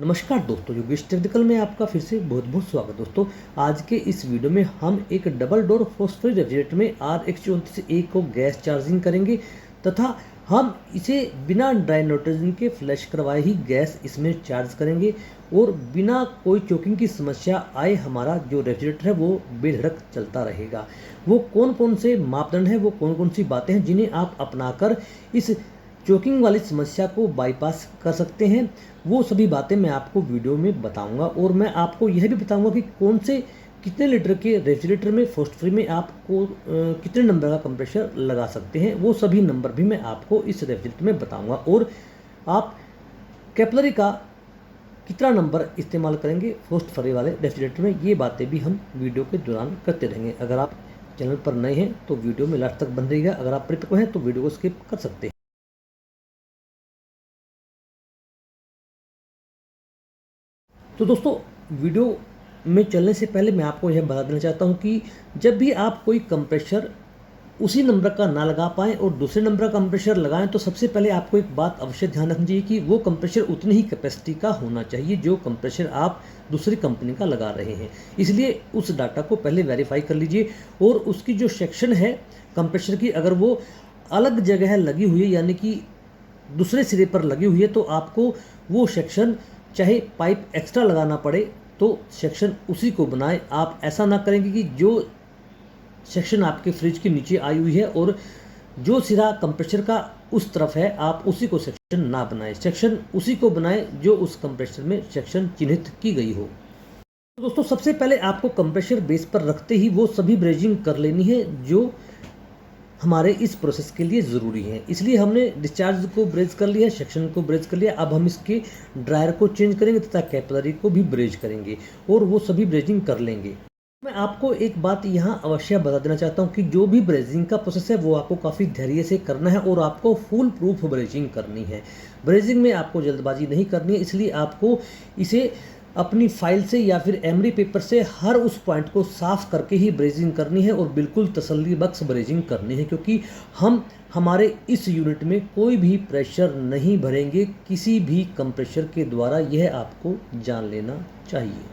नमस्कार दोस्तों, योगेश टेक्निकल में आपका फिर से बहुत बहुत स्वागत। दोस्तों, आज के इस वीडियो में हम एक double door frost free refrigerator में RX34A को गैस चार्जिंग करेंगे तथा हम इसे बिना ड्राई नाइट्रोजन के फ्लैश करवाए ही गैस इसमें चार्ज करेंगे और बिना कोई चोकिंग की समस्या आए हमारा जो रेफ्रिजरेटर है वो बेधड़क चलता रहेगा। वो कौन कौन से मापदंड हैं, वो कौन कौन सी बातें हैं जिन्हें आप अपनाकर इस चोकिंग वाली समस्या को बाईपास कर सकते हैं, वो सभी बातें मैं आपको वीडियो में बताऊंगा। और मैं आपको यह भी बताऊंगा कि कौन से कितने लीटर के रेफ्रिजरेटर में फ्रोस्ट फ्री में आपको कितने नंबर का कंप्रेसर लगा सकते हैं, वो सभी नंबर भी मैं आपको इस रेफ्रिजरेटर में बताऊंगा। और आप कैपिलरी का कितना नंबर इस्तेमाल करेंगे फ्रोस्ट फ्री वाले रेफ्रिजरेटर में, ये बातें भी हम वीडियो के दौरान करते रहेंगे। अगर आप चैनल पर नए हैं तो वीडियो में लास्ट तक बन रहिएगा। अगर आप परिपक्व हैं तो वीडियो को स्किप कर सकते हैं। तो दोस्तों, वीडियो में चलने से पहले मैं आपको यह बता देना चाहता हूं कि जब भी आप कोई कंप्रेसर उसी नंबर का ना लगा पाएँ और दूसरे नंबर का कंप्रेसर लगाएं तो सबसे पहले आपको एक बात अवश्य ध्यान रखनी चाहिए कि वो कंप्रेसर उतनी ही कैपेसिटी का होना चाहिए जो कंप्रेसर आप दूसरी कंपनी का लगा रहे हैं। इसलिए उस डाटा को पहले वेरीफाई कर लीजिए और उसकी जो सेक्शन है कंप्रेसर की, अगर वो अलग जगह लगी हुई है यानी कि दूसरे सिरे पर लगी हुई है तो आपको वो सेक्शन चाहे पाइप एक्स्ट्रा लगाना पड़े तो सेक्शन उसी को बनाएं। आप ऐसा ना करेंगे कि जो सेक्शन आपके फ्रिज के नीचे आई हुई है और जो सिरा कंप्रेसर का उस तरफ है आप उसी को सेक्शन ना बनाएं। सेक्शन उसी को बनाएं जो उस कंप्रेसर में सेक्शन चिन्हित की गई हो। तो दोस्तों, सबसे पहले आपको कंप्रेसर बेस पर रखते ही वो सभी ब्रेजिंग कर लेनी है जो हमारे इस प्रोसेस के लिए ज़रूरी है। इसलिए हमने डिस्चार्ज को ब्रेज कर लिया, सेक्शन को ब्रेज कर लिया। अब हम इसके ड्रायर को चेंज करेंगे तथा कैपिलरी को भी ब्रेज करेंगे और वो सभी ब्रेजिंग कर लेंगे। मैं आपको एक बात यहाँ अवश्य बता देना चाहता हूँ कि जो भी ब्रेजिंग का प्रोसेस है वो आपको काफ़ी धैर्य से करना है और आपको फुल प्रूफ ब्रेजिंग करनी है। ब्रेजिंग में आपको जल्दबाजी नहीं करनी है, इसलिए आपको इसे अपनी फाइल से या फिर एमरी पेपर से हर उस पॉइंट को साफ करके ही ब्रेजिंग करनी है और बिल्कुल तसल्ली बख्श ब्रेजिंग करनी है, क्योंकि हम हमारे इस यूनिट में कोई भी प्रेशर नहीं भरेंगे किसी भी कंप्रेसर के द्वारा, यह आपको जान लेना चाहिए।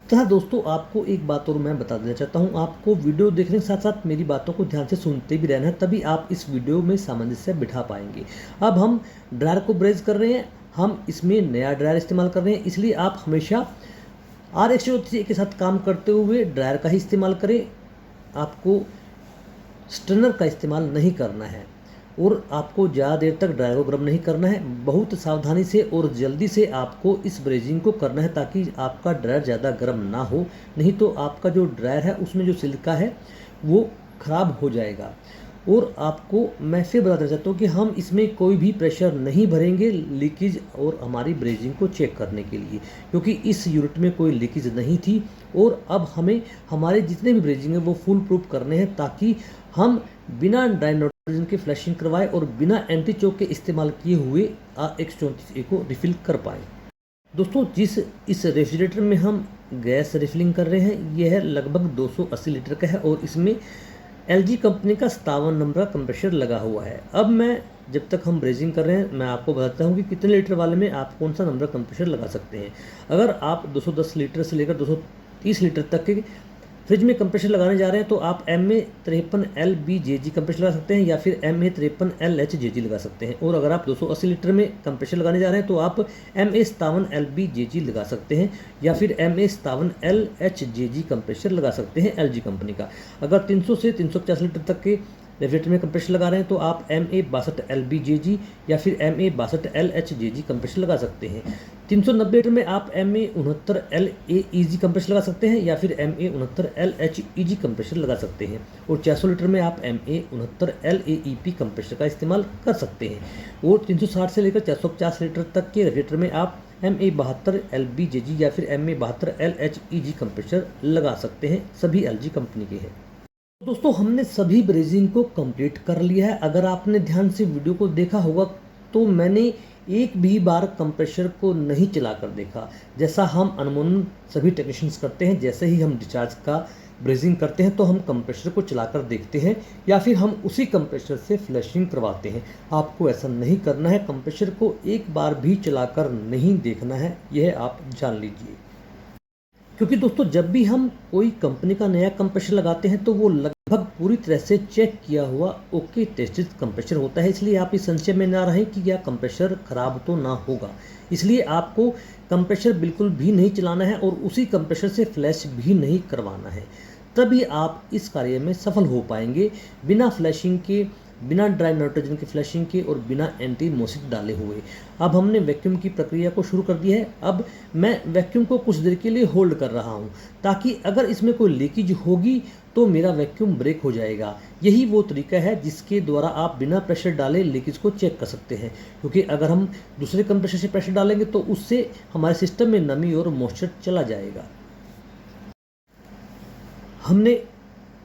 तो दोस्तों, आपको एक बात और मैं बता देना चाहता हूँ, आपको वीडियो देखने के साथ साथ मेरी बातों को ध्यान से सुनते भी रहना है, तभी आप इस वीडियो में सामंजस्य बिठा पाएंगे। अब हम ड्रायर को ब्रेज कर रहे हैं, हम इसमें नया ड्रायर इस्तेमाल कर रहे हैं, इसलिए आप हमेशा RX34A के साथ काम करते हुए ड्रायर का ही इस्तेमाल करें। आपको स्टनर का इस्तेमाल नहीं करना है और आपको ज़्यादा देर तक ड्रायर को गर्म नहीं करना है। बहुत सावधानी से और जल्दी से आपको इस ब्रेजिंग को करना है ताकि आपका ड्रायर ज़्यादा गर्म ना हो, नहीं तो आपका जो ड्रायर है उसमें जो सिलिका है वो ख़राब हो जाएगा। और आपको मैं फिर बता देना चाहता हूँ कि हम इसमें कोई भी प्रेशर नहीं भरेंगे लीकेज और हमारी ब्रेजिंग को चेक करने के लिए, क्योंकि इस यूनिट में कोई लीकेज नहीं थी। और अब हमें हमारे जितने भी ब्रेजिंग है वो फुल प्रूफ करने हैं ताकि हम बिना ड्राई नाइट्रोजन के फ्लैशिंग करवाए और बिना एंटी चोक के इस्तेमाल किए हुए RX34A को रिफिल कर पाए। दोस्तों, जिस इस रेफ्रिजरेटर में हम गैस रिफिलिंग कर रहे हैं यह लगभग 280 लीटर का है और इसमें LG कंपनी का 57 नंबर का कंप्रेसर लगा हुआ है। अब मैं जब तक हम ब्रेजिंग कर रहे हैं मैं आपको बताता हूँ कि कितने लीटर वाले में आप कौन सा नंबर कंप्रेसर लगा सकते हैं। अगर आप 210 लीटर से लेकर 230 लीटर तक के फ्रिज में कंप्रेसर लगाने जा रहे हैं तो आप MA53LBJG कंप्रेसर लगा सकते हैं या फिर MA53LHJG लगा सकते हैं। और अगर आप 280 लीटर में कंप्रेसर लगाने जा रहे हैं तो आप MA57LBJG लगा सकते हैं या फिर MA57LHJG कंप्रेसर लगा सकते हैं LG कंपनी का। अगर 300 से 350 लीटर तक के रेफ्रिजरेटर में कंप्रेसर लगा रहे हैं तो आप MA62LBJG या फिर MA62LHJG कंप्रेसर लगा सकते हैं। 390 लीटर में आप MA69LAEG कंप्रेसर लगा सकते हैं या फिर MA69LHEG कंप्रेसर लगा सकते हैं। और 400 लीटर में आप MA69LAEP कंप्रेसर का इस्तेमाल कर सकते हैं। और 360 से लेकर 450 लीटर तक के रेफ्रिजरेटर में आप MA72LBJG या फिर MA72LHEG कंप्रेसर लगा सकते हैं। सभी LG कंपनी के हैं। दोस्तों, हमने सभी ब्रेजिंग को कंप्लीट कर लिया है। अगर आपने ध्यान से वीडियो को देखा होगा तो मैंने एक भी बार कंप्रेशर को नहीं चलाकर देखा, जैसा हम अनमोनन सभी टेक्नीशियंस करते हैं। जैसे ही हम डिस्चार्ज का ब्रेजिंग करते हैं तो हम कंप्रेशर को चलाकर देखते हैं या फिर हम उसी कंप्रेशर से फ्लैशिंग करवाते हैं। आपको ऐसा नहीं करना है, कंप्रेशर को एक बार भी चलाकर नहीं देखना है, यह आप जान लीजिए। क्योंकि दोस्तों जब भी हम कोई कंपनी का नया कंप्रेशर लगाते हैं तो वो लगभग पूरी तरह से चेक किया हुआ ओके टेस्टेड कंप्रेशर होता है। इसलिए आप इस संशय में ना रहें कि यह कंप्रेशर खराब तो ना होगा। इसलिए आपको कंप्रेशर बिल्कुल भी नहीं चलाना है और उसी कंप्रेशर से फ्लैश भी नहीं करवाना है, तभी आप इस कार्य में सफल हो पाएंगे, बिना फ्लैशिंग के, बिना ड्राई नाइट्रोजन के फ्लैशिंग के और बिना एंटी मोसिक डाले हुए। अब हमने वैक्यूम की प्रक्रिया को शुरू कर दिया है। अब मैं वैक्यूम को कुछ देर के लिए होल्ड कर रहा हूं, ताकि अगर इसमें कोई लीकेज होगी तो मेरा वैक्यूम ब्रेक हो जाएगा। यही वो तरीका है जिसके द्वारा आप बिना प्रेशर डाले लीकेज को चेक कर सकते हैं, क्योंकि अगर हम दूसरे कंप्रेसर से प्रेशर डालेंगे तो उससे हमारे सिस्टम में नमी और मॉइस्चर चला जाएगा। हमने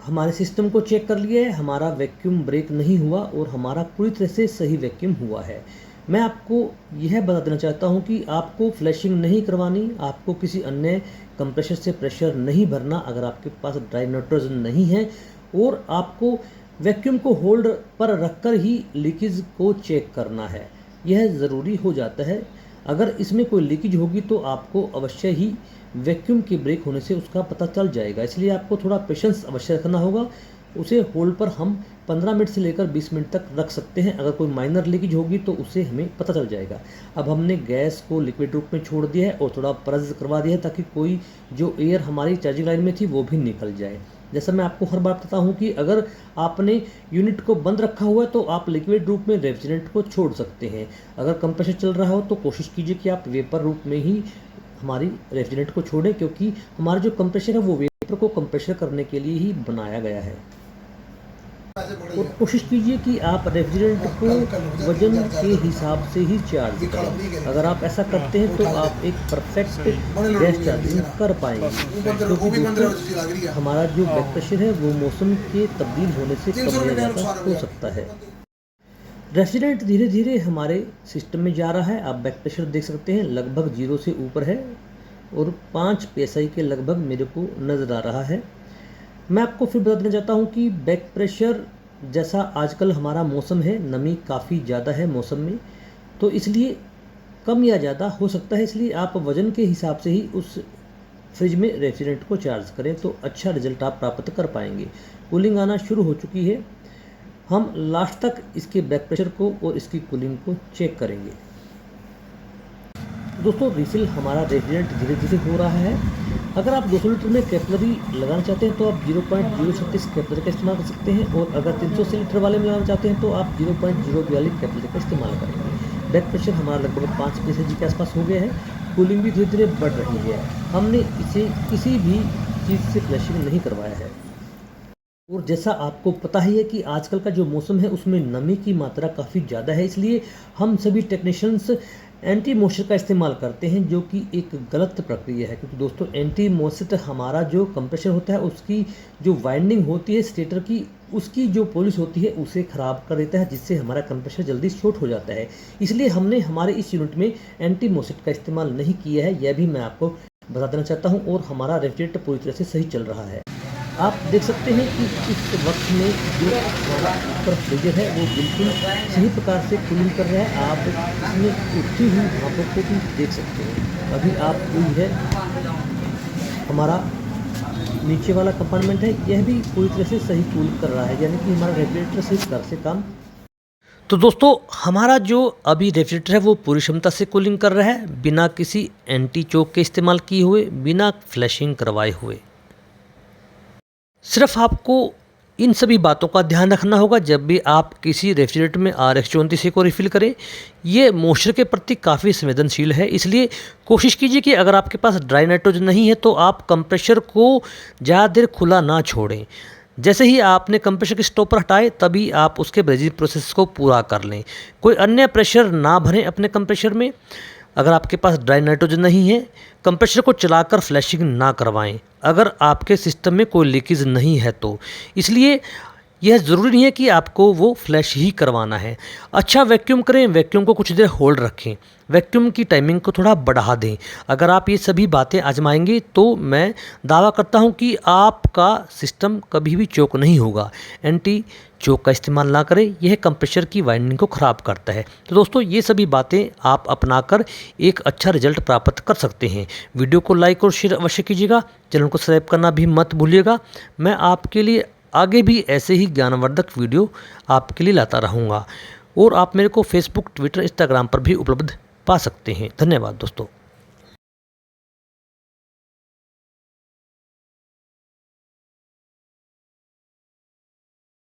हमारे सिस्टम को चेक कर लिया है, हमारा वैक्यूम ब्रेक नहीं हुआ और हमारा पूरी तरह से सही वैक्यूम हुआ है। मैं आपको यह बता देना चाहता हूं कि आपको फ्लैशिंग नहीं करवानी, आपको किसी अन्य कंप्रेसर से प्रेशर नहीं भरना अगर आपके पास ड्राई नाइट्रोजन नहीं है, और आपको वैक्यूम को होल्ड पर रखकर ही लीकेज को चेक करना है। यह ज़रूरी हो जाता है। अगर इसमें कोई लीकेज होगी तो आपको अवश्य ही वैक्यूम के ब्रेक होने से उसका पता चल जाएगा। इसलिए आपको थोड़ा पेशेंस अवश्य रखना होगा। उसे होल्ड पर हम 15 मिनट से लेकर 20 मिनट तक रख सकते हैं। अगर कोई माइनर लीकेज होगी तो उससे हमें पता चल जाएगा। अब हमने गैस को लिक्विड रूप में छोड़ दिया है और थोड़ा प्रेस करवा दिया है, ताकि कोई जो एयर हमारी चार्जिंग लाइन में थी वो भी निकल जाए। जैसा मैं आपको हर बार बताता हूँ कि अगर आपने यूनिट को बंद रखा हुआ है तो आप लिक्विड रूप में रेफ्रिजरेंट को छोड़ सकते हैं। अगर कंप्रेसर चल रहा हो तो कोशिश कीजिए कि आप वेपर रूप में ही हमारी रेफ्रिजरेंट को छोड़ें, क्योंकि हमारा जो कंप्रेसर है वो वेपर को कंप्रेसर करने के लिए ही बनाया गया है। और कोशिश कीजिए कि आप रेफ्रिजरेंट को वजन के हिसाब से ही चार्ज करें। अगर आप ऐसा करते हैं तो आप एक परफेक्ट गैस चार्जिंग कर पाएंगे, क्योंकि दोस्तों हमारा जो बैक प्रेशर है वो मौसम के तब्दील होने से कम या ज़्यादा हो सकता है। रेफ्रिजरेंट धीरे धीरे हमारे सिस्टम में जा रहा है। आप बैक प्रेशर देख सकते हैं, लगभग 0 से ऊपर है और 5 psi के लगभग मेरे को नज़र आ रहा है। मैं आपको फिर बता देना चाहता हूँ कि बैक प्रेशर, जैसा आजकल हमारा मौसम है, नमी काफ़ी ज़्यादा है मौसम में, तो इसलिए कम या ज़्यादा हो सकता है। इसलिए आप वज़न के हिसाब से ही उस फ्रिज में रेफ्रिजरेंट को चार्ज करें तो अच्छा रिजल्ट आप प्राप्त कर पाएंगे। कूलिंग आना शुरू हो चुकी है। हम लास्ट तक इसके बैक प्रेशर को और इसकी कूलिंग को चेक करेंगे। दोस्तों रिफिल हमारा रेफ्रिजरेंट धीरे धीरे हो रहा है। अगर आप 200 लीटर में कैपिलरी लगाना चाहते हैं तो आप 0.036 कैपिलरी का इस्तेमाल कर सकते हैं, और अगर 300 लीटर वाले में लगाना चाहते हैं तो आप 0.042 कैपिलरी का इस्तेमाल करेंगे। बैक प्रेशर हमारा लगभग 5 psi के आसपास हो गया है। कूलिंग भी धीरे धीरे बढ़ रही है। हमने इसे किसी भी चीज़ से फ्लैशिंग नहीं करवाया है। और जैसा आपको पता ही है कि आजकल का जो मौसम है उसमें नमी की मात्रा काफ़ी ज़्यादा है, इसलिए हम सभी टेक्नीशियंस एंटी मॉइस्चर का इस्तेमाल करते हैं, जो कि एक गलत प्रक्रिया है। क्योंकि दोस्तों एंटी मॉइस्चर हमारा जो कंप्रेसर होता है उसकी जो वाइंडिंग होती है स्टेटर की, उसकी जो पॉलिश होती है उसे ख़राब कर देता है, जिससे हमारा कंप्रेसर जल्दी शॉर्ट हो जाता है। इसलिए हमने हमारे इस यूनिट में एंटी मॉइस्चर का इस्तेमाल नहीं किया है, यह भी मैं आपको बता देना चाहता हूँ। और हमारा रेफ्रिजरेटर पूरी तरह से सही चल रहा है। आप देख सकते हैं कि इस वक्त में जो हमारा ऊपर फ्रीजर है वो बिल्कुल सही प्रकार से कूलिंग कर रहा है। आप इसमें उठती हुई भापों को भी देख सकते हैं। अभी आप हुई है हमारा नीचे वाला कंपार्टमेंट है, यह भी पूरी तरह से सही कूल कर रहा है, यानी कि हमारा रेफ्रिजरेटर सही प्रकार से काम। तो दोस्तों हमारा जो अभी रेफ्रिजरेटर है वो पूरी क्षमता से कूलिंग कर रहा है, बिना किसी एंटी चोक के इस्तेमाल किए हुए, बिना फ्लैशिंग करवाए हुए। सिर्फ आपको इन सभी बातों का ध्यान रखना होगा जब भी आप किसी रेफ्रिजरेटर में RX-34 को रिफ़िल करें। ये मॉइस्चर के प्रति काफ़ी संवेदनशील है, इसलिए कोशिश कीजिए कि अगर आपके पास ड्राई नाइट्रोजन नहीं है तो आप कंप्रेसर को ज़्यादा देर खुला ना छोड़ें। जैसे ही आपने कंप्रेसर के स्टॉपर हटाए तभी आप उसके ब्रेजिंग प्रोसेस को पूरा कर लें। कोई अन्य प्रेशर ना भरें अपने कंप्रेसर में। अगर आपके पास ड्राई नाइट्रोजन नहीं है, कंप्रेसर को चलाकर फ्लैशिंग ना करवाएं अगर आपके सिस्टम में कोई लीकेज नहीं है तो। इसलिए यह ज़रूरी नहीं है कि आपको वो फ्लैश ही करवाना है। अच्छा वैक्यूम करें, वैक्यूम को कुछ देर होल्ड रखें, वैक्यूम की टाइमिंग को थोड़ा बढ़ा दें। अगर आप ये सभी बातें आजमाएंगे तो मैं दावा करता हूँ कि आपका सिस्टम कभी भी चोक नहीं होगा। एंटी चोक का इस्तेमाल ना करें, यह कंप्रेसर की वाइंडिंग को ख़राब करता है। तो दोस्तों ये सभी बातें आप अपनाकर एक अच्छा रिजल्ट प्राप्त कर सकते हैं। वीडियो को लाइक और शेयर अवश्य कीजिएगा, चैनल को सब्सक्राइब करना भी मत भूलिएगा। मैं आपके लिए आगे भी ऐसे ही ज्ञानवर्धक वीडियो आपके लिए लाता रहूँगा और आप मेरे को फेसबुक, ट्विटर, इंस्टाग्राम पर भी उपलब्ध पा सकते हैं। धन्यवाद दोस्तों।